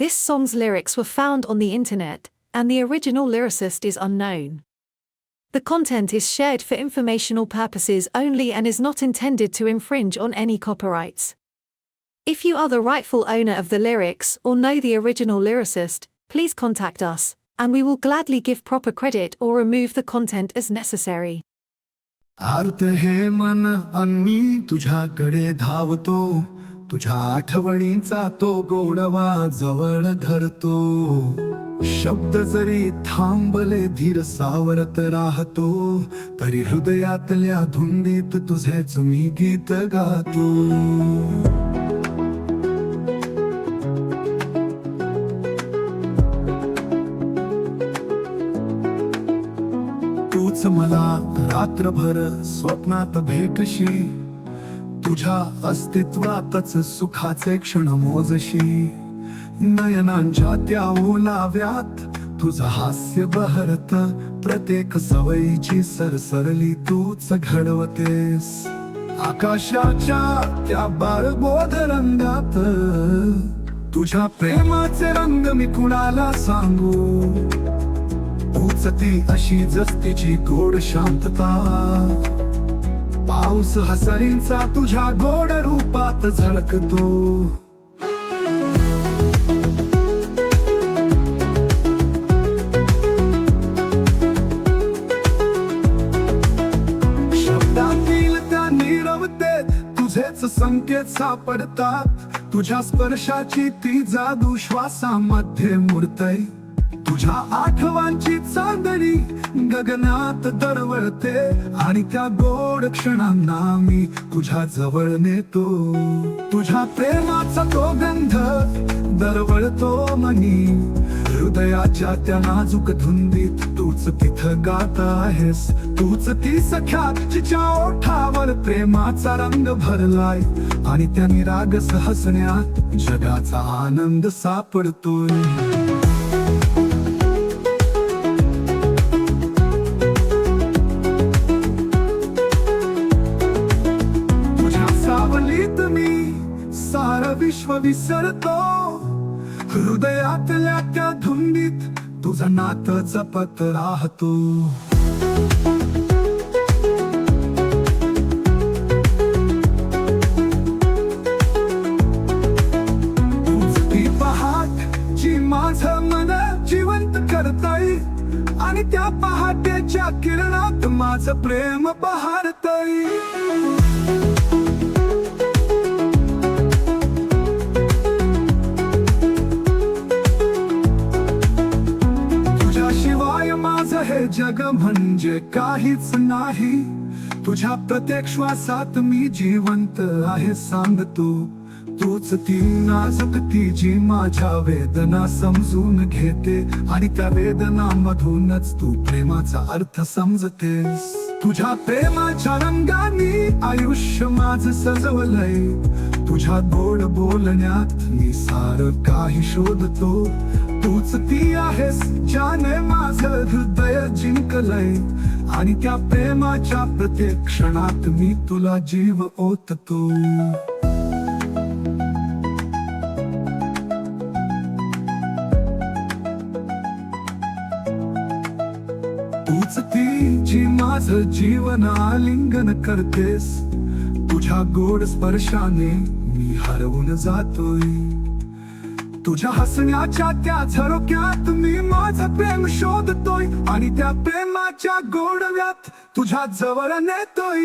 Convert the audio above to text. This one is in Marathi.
This song's lyrics were found on the internet, and the original lyricist is unknown. The content is shared for informational purposes only and is not intended to infringe on any copyrights. If you are the rightful owner of the lyrics or know the original lyricist, please contact us, and we will gladly give proper credit or remove the content as necessary. आर्त हे मन अन्नी तुझ्याकडे धावतो, तुझ्या आठवणींचा तो गोडवा जवळ धरतो. शब्द जरी थांबले धीर सावरत राहतो, तरी हृदयातल्या धुंदीत तुझेच मी गीत गातो. तूच मला रात्रभर स्वप्नात भेटशी, तुझ्या अस्तित्वातच सुखाचे क्षण मोजशी. नयनांच्या त्या ओलाव्यात तुझं हास्य बहरत, प्रत्येक सवयीची सरसरली तूच घडवतेस. आकाशाच्या त्या बाळबोध रंगात तुझ्या प्रेमाचे रंग मी कुणाला सांगू. तूच ती अशी जस्तीची गोड शांतता, पाऊस हसरींचा तुझ्या गोड रूपात झळकतो. शब्दातील त्या नीरवतेत तुझेच संकेत सापडतात. तुझ्या स्पर्शाची ती जादू श्वासामध्ये मुरतय. तुझ्या आठवांची चांदणी गगनात दरवळते, आणि त्या गोड क्षणांना मी तुझ्या जवळ नेतो. तुझ्या प्रेमाचा तो गंध दरवळतो मनी, हृदयाच्या त्या नाजूक धुंदीत तूच तिथं गात आहेस. तूच ती सख्या जिच्या ओठावर प्रेमाचा रंग भरलाय, आणि त्या निरागस हसण्यात जगाचा आनंद सापडतोय. सारं विश्व विसरतो, हृदयातल्या त्या धुंदीत तुझं नातं जपत राहतो. तूच ती पहाट जी माझं मन जिवंत करतय, आणि त्या पहाटेच्या किरणात माझं प्रेम बहरतय. हे जग म्हणजे काहीच नाही. तुझ्या प्रत्येक श्वासात मी जिवंत आहे सांगतो. तूच ती नाजूकती जी माझ्या वेदना समजून घेते, आणि त्या वेदनांमधूनच तू प्रेमाचा अर्थ समजतेस. तुझ्या प्रेमाच्या रंगानी आयुष्य माझं सजवलंय. तुझ्या गोड बोलण्यात मी सारं काही शोधतो. तूच ती आहेस ज्याने माझं हृदय जिंकलंय, आणि त्या प्रेमाच्या प्रत्येक क्षणात मी तुला जीव ओततो. तूच ती जी माझं जीवन आलिंगन करतेस. तुझ्या गोड स्पर्शाने मी हरवून जातोय. तुझ्या हसण्याच्या त्या झरोक्यात मी माझं प्रेम शोधतोय, आणि त्या प्रेमाच्या गोडव्यात तुझ्या जवळ नेतोय.